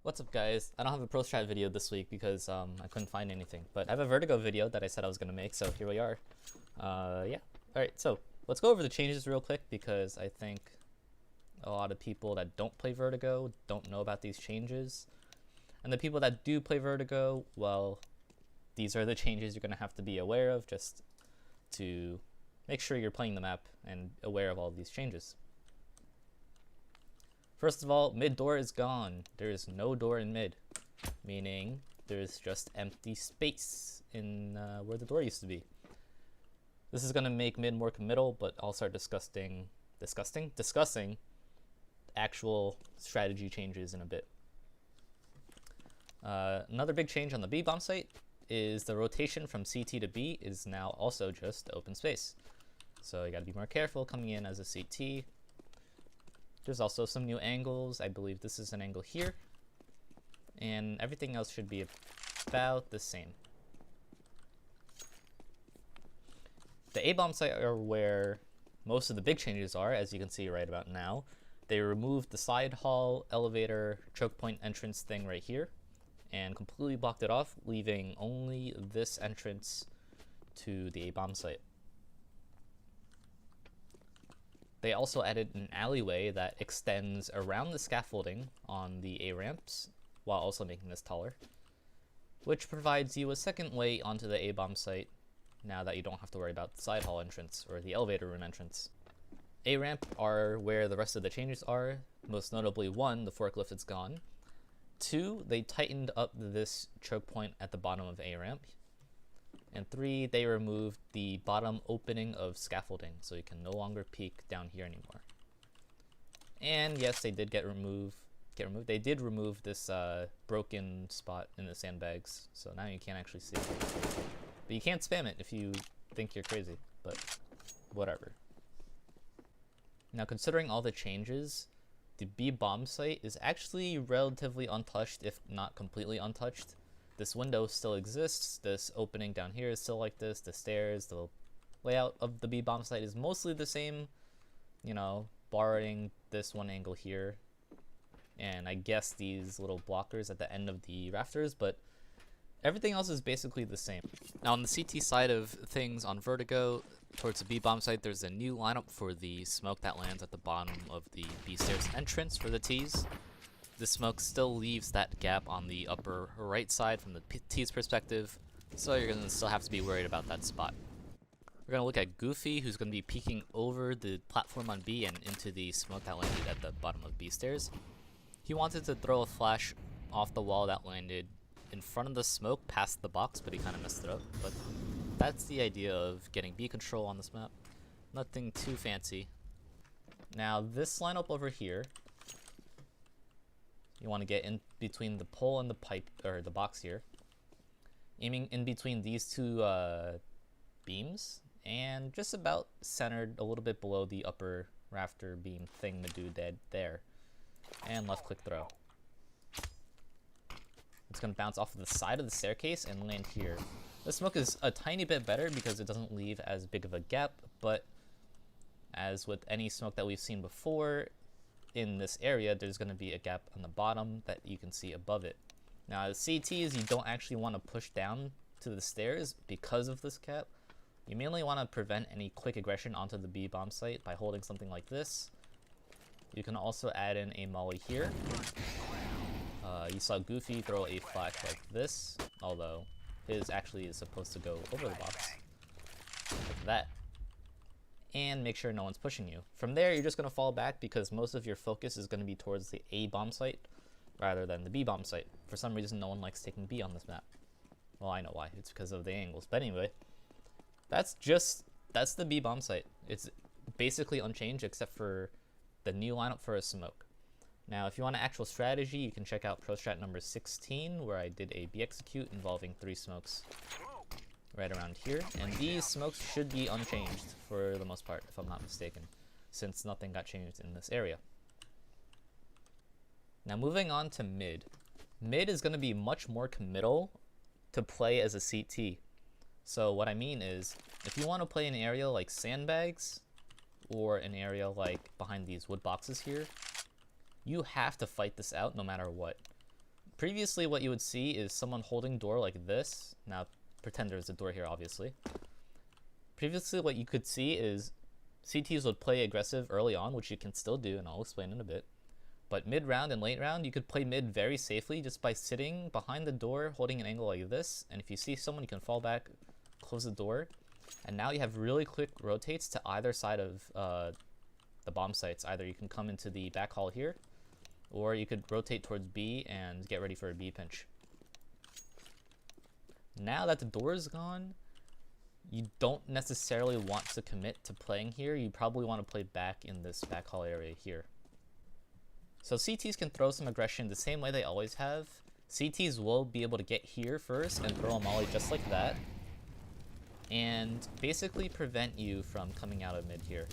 What's up, guys? I don't have a pro strat video this week because I couldn't find anything, but I have a Vertigo video that I said I was gonna make, so here we are. Yeah. Alright, so let's go over the changes real quick because I think a lot of people that don't play Vertigo don't know about these changes. And the people that do play Vertigo, well, these are the changes you're gonna have to be aware of just to make sure you're playing the map and aware of all of these changes. First of all, mid door is gone. There is no door in mid, meaning there's just empty space in where the door used to be. This is going to make mid more committal, but I'll start discussing actual strategy changes in a bit. Another big change on the B bombsite is the rotation from CT to B is now also just open space. So you got to be more careful coming in as a CT. There's also some new angles. I believe this is an angle here. And everything else should be about the same. The A bombsite are where most of the big changes are, as you can see right about now. They removed the side hall, elevator, choke point entrance thing right here and completely blocked it off, leaving only this entrance to the A bombsite. They also added an alleyway that extends around the scaffolding on the A ramps, while also making this taller, which provides you a second way onto the A bombsite now that you don't have to worry about the side hall entrance or the elevator room entrance. A ramp are where the rest of the changes are, most notably 1, the forklift is gone. 2, they tightened up this choke point at the bottom of A ramp. And 3, they removed the bottom opening of scaffolding, so you can no longer peek down here anymore. And yes, they did get removed. They did remove this broken spot in the sandbags, so now you can't actually see it. But you can't spam it if you think you're crazy, but whatever. Now, considering all the changes, the B bombsite is actually relatively untouched, if not completely untouched. This window still exists, this opening down here is still like this, the stairs, the layout of the B bombsite is mostly the same, you know, barring this one angle here, and I guess these little blockers at the end of the rafters, but everything else is basically the same. Now on the CT side of things on Vertigo, towards the B bombsite, there's a new lineup for the smoke that lands at the bottom of the B stairs entrance for the T's. The smoke still leaves that gap on the upper right side from the T's perspective, so you're going to still have to be worried about that spot. We're going to look at Goofy, who's going to be peeking over the platform on B and into the smoke that landed at the bottom of B stairs. He wanted to throw a flash off the wall that landed in front of the smoke past the box, but he kind of messed it up. But that's the idea of getting B control on this map. Nothing too fancy. Now this lineup over here, you want to get in between the pole and the pipe, or the box here, aiming in between these two beams, and just about centered a little bit below the upper rafter beam thing to do dead there, and left click throw. It's going to bounce off of the side of the staircase and land here. The smoke is a tiny bit better because it doesn't leave as big of a gap, but as with any smoke that we've seen before, in this area, there's going to be a gap on the bottom that you can see above it. Now, as CTs, you don't actually want to push down to the stairs because of this gap. You mainly want to prevent any quick aggression onto the B bombsite by holding something like this. You can also add in a molly here. You saw Goofy throw a flash like this, although his actually is supposed to go over the box, like that. And make sure no one's pushing you. From there, you're just going to fall back because most of your focus is going to be towards the A bombsite rather than the B bombsite. For some reason, no one likes taking B on this map. Well, I know why. It's because of the angles. But anyway, that's the B bombsite. It's basically unchanged except for the new lineup for a smoke. Now, if you want an actual strategy, you can check out Pro Strat number 16, where I did a B execute involving 3 smokes right around here, and these smokes should be unchanged for the most part, if I'm not mistaken, since nothing got changed in this area. Now moving on to mid. Mid is going to be much more committal to play as a CT. So what I mean is, if you want to play an area like sandbags, or an area like behind these wood boxes here, you have to fight this out no matter what. Previously, what you would see is someone holding door like this. Now, pretend there's a door here, obviously. Previously, what you could see is CTs would play aggressive early on, which you can still do, and I'll explain in a bit. But mid-round and late round, you could play mid very safely just by sitting behind the door, holding an angle like this. And if you see someone, you can fall back, close the door. And now you have really quick rotates to either side of the bomb sites. Either you can come into the back hall here, or you could rotate towards B and get ready for a B pinch. Now that the door is gone, you don't necessarily want to commit to playing here. You probably want to play back in this back hall area here. So CTs can throw some aggression the same way they always have. CTs will be able to get here first and throw a molly just like that, and basically prevent you from coming out of mid here.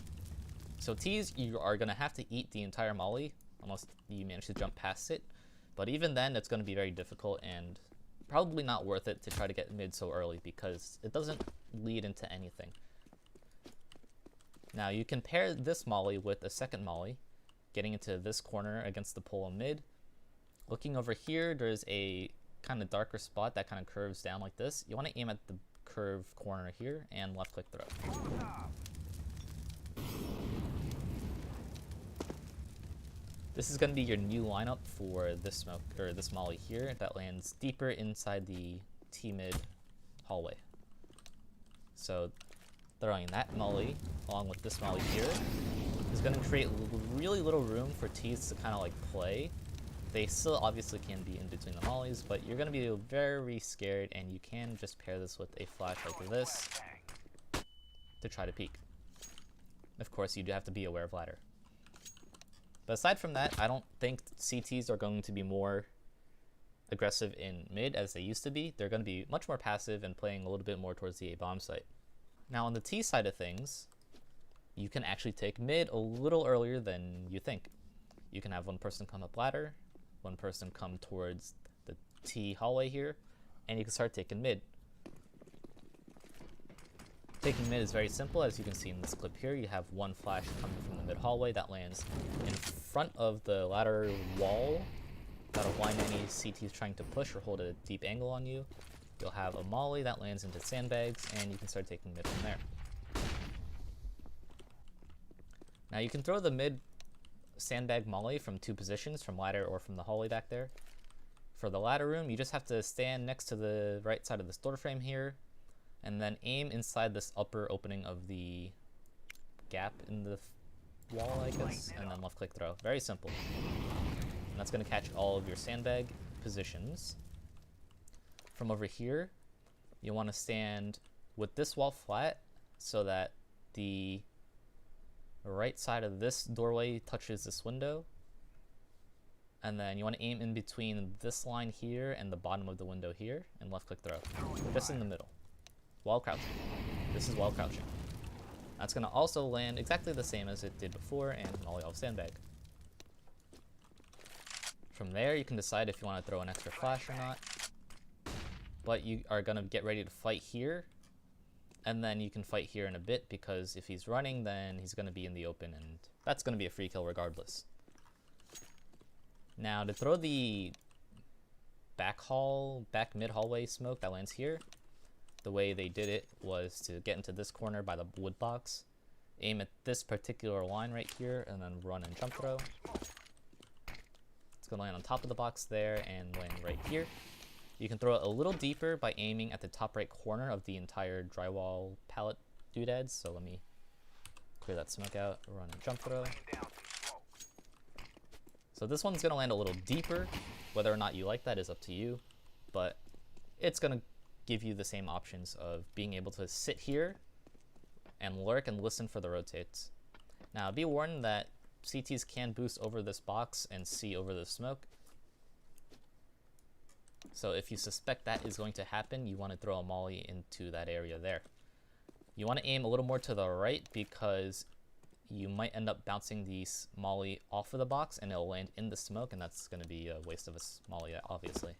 So Ts, you are going to have to eat the entire molly unless you manage to jump past it. But even then, it's going to be very difficult and probably not worth it to try to get mid so early because it doesn't lead into anything. Now you can pair this molly with a second molly, getting into this corner against the pole in mid. Looking over here, there's a kind of darker spot that kind of curves down like this. You want to aim at the curved corner here and left click throw. This is going to be your new lineup for this smoke, or this molly here, that lands deeper inside the T-mid hallway. So throwing that molly along with this molly here is going to create really little room for Ts to kind of like play. They still obviously can be in between the mollies, but you're going to be very scared, and you can just pair this with a flash like this to try to peek. Of course, you do have to be aware of ladder. But aside from that, I don't think CTs are going to be more aggressive in mid as they used to be. They're going to be much more passive and playing a little bit more towards the A bomb site. Now on the T side of things, you can actually take mid a little earlier than you think. You can have one person come up ladder, one person come towards the T hallway here, and you can start taking mid. Taking mid is very simple. As you can see in this clip here, you have one flash coming from the mid hallway that lands in front of the ladder wall. That'll blind any CTs trying to push or hold a deep angle on you. You'll have a molly that lands into sandbags, and you can start taking mid from there. Now you can throw the mid sandbag molly from two positions, from ladder or from the hallway back there. For the ladder room, you just have to stand next to the right side of this door frame here, and then aim inside this upper opening of the gap in the wall, I guess, and then left click throw. Very simple. And that's going to catch all of your sandbag positions. From over here, you want to stand with this wall flat so that the right side of this doorway touches this window. And then you want to aim in between this line here and the bottom of the window here, and left click throw. Just in the middle. While crouching. This is while crouching. That's going to also land exactly the same as it did before, and molly off sandbag. From there, you can decide if you want to throw an extra flash or not. But you are going to get ready to fight here, and then you can fight here in a bit, because if he's running, then he's going to be in the open, and that's going to be a free kill regardless. Now, to throw the back mid hallway smoke that lands here, the way they did it was to get into this corner by the wood box, aim at this particular line right here, and then run and jump throw. It's going to land on top of the box there and land right here. You can throw it a little deeper by aiming at the top right corner of the entire drywall pallet doodads. So let me clear that smoke out, run and jump throw. So this one's going to land a little deeper. Whether or not you like that is up to you, but it's going to give you the same options of being able to sit here and lurk and listen for the rotates. Now be warned that CTs can boost over this box and see over the smoke. So if you suspect that is going to happen, you want to throw a molly into that area there. You want to aim a little more to the right, because you might end up bouncing the molly off of the box and it'll land in the smoke, and that's going to be a waste of a molly, obviously.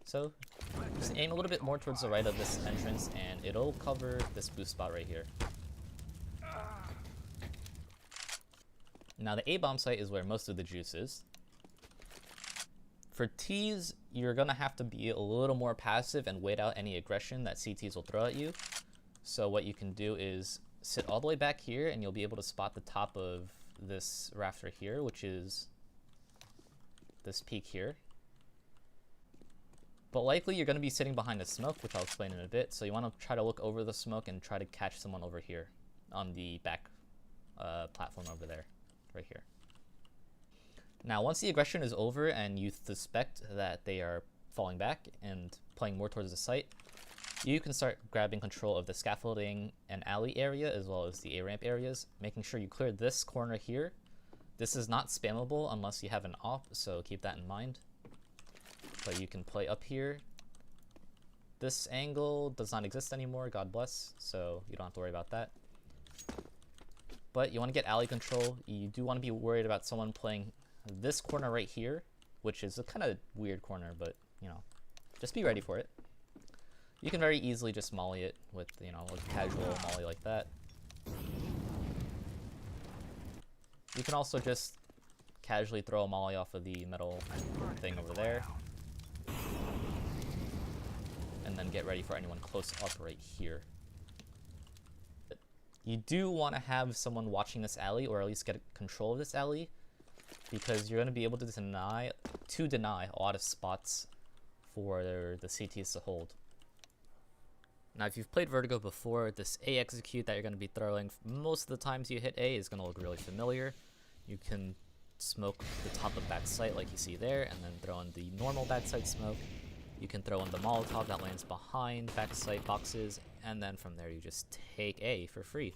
So just aim a little bit more towards the right of this entrance, and it'll cover this boost spot right here. Now the A bomb site is where most of the juice is. For Ts, you're going to have to be a little more passive and wait out any aggression that CTs will throw at you. So what you can do is sit all the way back here, and you'll be able to spot the top of this rafter here, which is this peak here. But likely you're going to be sitting behind the smoke, which I'll explain in a bit. So you want to try to look over the smoke and try to catch someone over here on the back platform over there, right here. Now, once the aggression is over and you suspect that they are falling back and playing more towards the site, you can start grabbing control of the scaffolding and alley area as well as the A-ramp areas, making sure you clear this corner here. This is not spammable unless you have an op, so keep that in mind. But you can play up here. This angle does not exist anymore, God bless, so you don't have to worry about that. But you want to get alley control. You do want to be worried about someone playing this corner right here, which is a kind of weird corner, but you know, just be ready for it. You can very easily just molly it with, you know, a casual molly like that. You can also just casually throw a molly off of the metal thing over there. And then get ready for anyone close up right here. You do want to have someone watching this alley, or at least get control of this alley, because you're going to be able to deny a lot of spots for the CTs to hold. Now, if you've played Vertigo before, this A execute that you're going to be throwing most of the times you hit A is going to look really familiar. You can smoke the top of backside like you see there, and then throw in the normal backside smoke. You can throw in the Molotov that lands behind backside boxes, and then from there you just take A for free.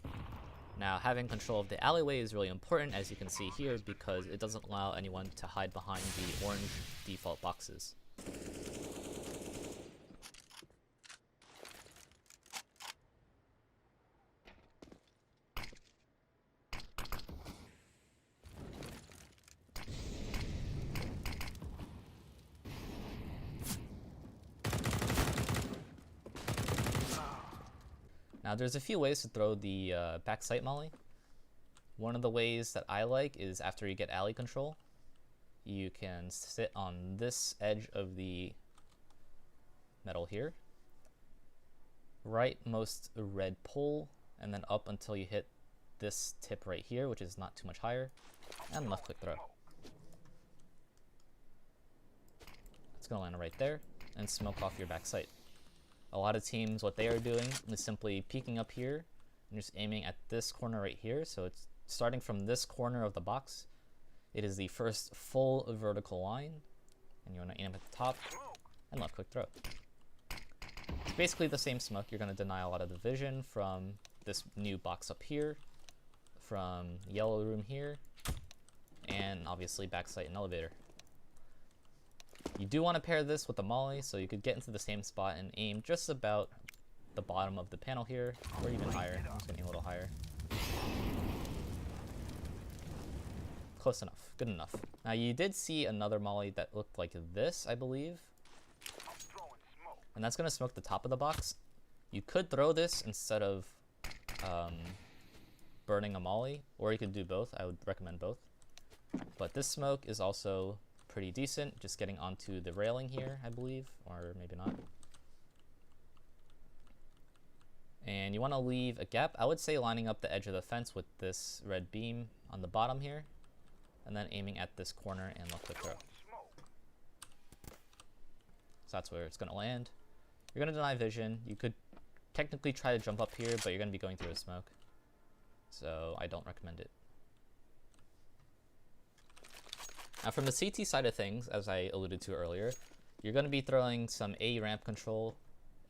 Now, having control of the alleyway is really important, as you can see here, because it doesn't allow anyone to hide behind the orange default boxes. Now, there's a few ways to throw the backside molly. One of the ways that I like is after you get alley control, you can sit on this edge of the metal here, rightmost red pole, and then up until you hit this tip right here, which is not too much higher, and left click throw. It's going to land right there and smoke off your backside. A lot of teams, what they are doing is simply peeking up here and just aiming at this corner right here. So it's starting from this corner of the box. It is the first full vertical line, and you want to aim at the top and left click throw. It's basically the same smoke. You're going to deny a lot of the vision from this new box up here, from yellow room here, and obviously backside and elevator. You do want to pair this with the molly, so you could get into the same spot and aim just about the bottom of the panel here, or even higher. I'm just going to aim a little higher. Close enough. Good enough. Now, you did see another molly that looked like this, I believe. And that's going to smoke the top of the box. You could throw this instead of burning a molly, or you could do both. I would recommend both. But this smoke is also pretty decent, just getting onto the railing here, I believe, or maybe not. And you want to leave a gap. I would say lining up the edge of the fence with this red beam on the bottom here, and then aiming at this corner and left click throw. So that's where it's going to land. You're going to deny vision. You could technically try to jump up here, but you're going to be going through a smoke, so I don't recommend it. Now, from the CT side of things, as I alluded to earlier, you're going to be throwing some A ramp control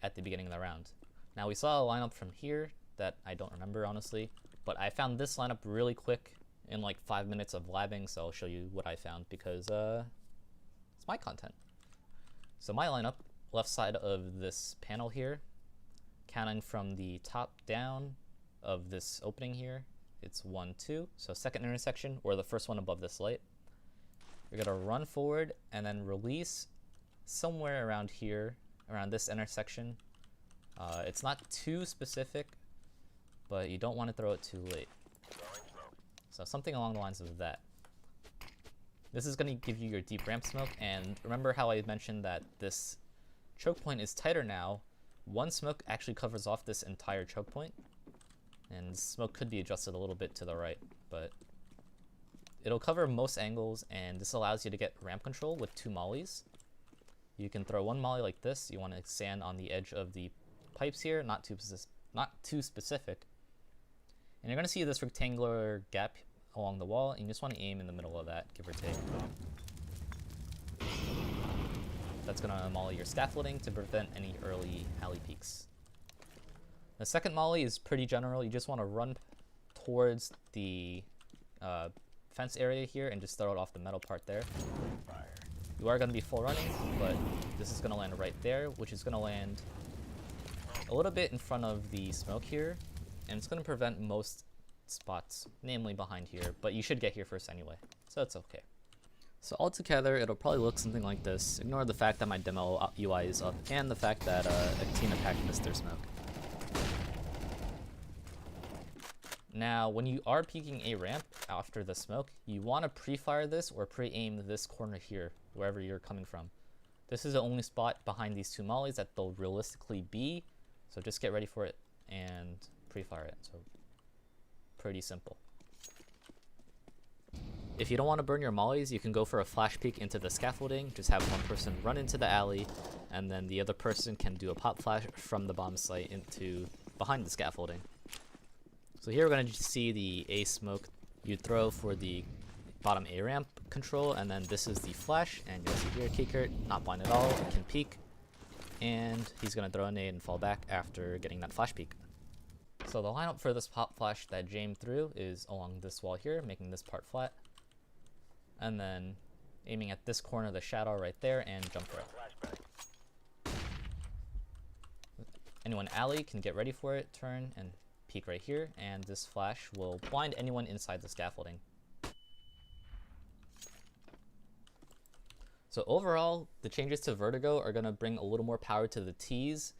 at the beginning of the round. Now, we saw a lineup from here that I don't remember, honestly, but I found this lineup really quick in like 5 minutes of labbing, so I'll show you what I found because it's my content. So my lineup, left side of this panel here, counting from the top down of this opening here, it's 1, 2, so second intersection, or the first one above this light. You're going to run forward and then release somewhere around here, around this intersection. It's not too specific, but you don't want to throw it too late. So something along the lines of that. This is going to give you your deep ramp smoke, and remember how I mentioned that this choke point is tighter now. One smoke actually covers off this entire choke point, and smoke could be adjusted a little bit to the right, but it'll cover most angles, and this allows you to get ramp control with 2 mollies. You can throw 1 molly like this. You want to stand on the edge of the pipes here, not too specific. And you're going to see this rectangular gap along the wall, and you just want to aim in the middle of that, give or take. That's going to molly your scaffolding to prevent any early alley peaks. The second molly is pretty general. You just want to run towards the fence area here and just throw it off the metal part there. You are going to be full running, but this is going to land right there, which is going to land a little bit in front of the smoke here, and it's going to prevent most spots, namely behind here, but you should get here first anyway, so it's okay. So altogether, it'll probably look something like this. Ignore the fact that my demo UI is up, and the fact that a team attack missed their smoke. Now, when you are peeking a ramp after the smoke, you want to pre-fire this or pre-aim this corner here, wherever you're coming from. This is the only spot behind these 2 mollies that they'll realistically be, so just get ready for it and pre-fire it. So pretty simple. If you don't want to burn your mollies, you can go for a flash peek into the scaffolding. Just have one person run into the alley, and then the other person can do a pop flash from the bomb site into behind the scaffolding. So here we're going to see the A smoke you throw for the bottom A ramp control, and then this is the flash, and you'll see here Kickert, not blind at all, can peek, and he's going to throw a nade and fall back after getting that flash peek. So the lineup for this pop flash that James threw is along this wall here, making this part flat, and then aiming at this corner of the shadow right there and jump right. Anyone alley can get ready for it, turn, and peek right here, and this flash will blind anyone inside the scaffolding. So overall, the changes to Vertigo are going to bring a little more power to the T's,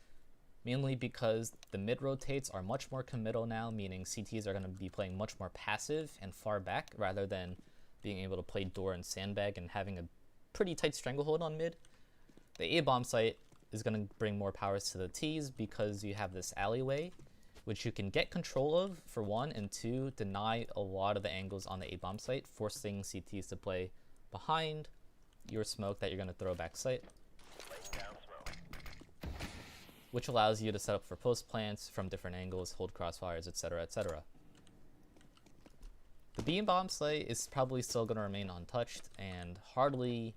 mainly because the mid rotates are much more committal now, meaning CTs are going to be playing much more passive and far back rather than being able to play door and sandbag and having a pretty tight stranglehold on mid. The A bomb site is going to bring more powers to the T's because you have this alleyway, which you can get control of for 1, and 2, deny a lot of the angles on the A bomb site, forcing CTs to play behind your smoke that you're going to throw back site, which allows you to set up for post plants from different angles, hold crossfires, etc., etc. The B bomb site is probably still going to remain untouched and hardly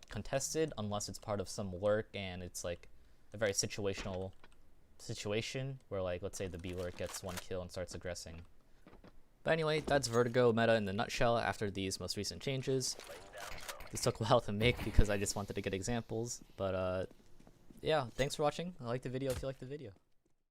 contested unless it's part of some lurk and it's like a very situational situation where, like, let's say the B lurk gets 1 kill and starts aggressing. But anyway, that's Vertigo meta in the nutshell after these most recent changes. This took a while to make because I just wanted to get examples, but yeah, thanks for watching. Like the video if you liked the video.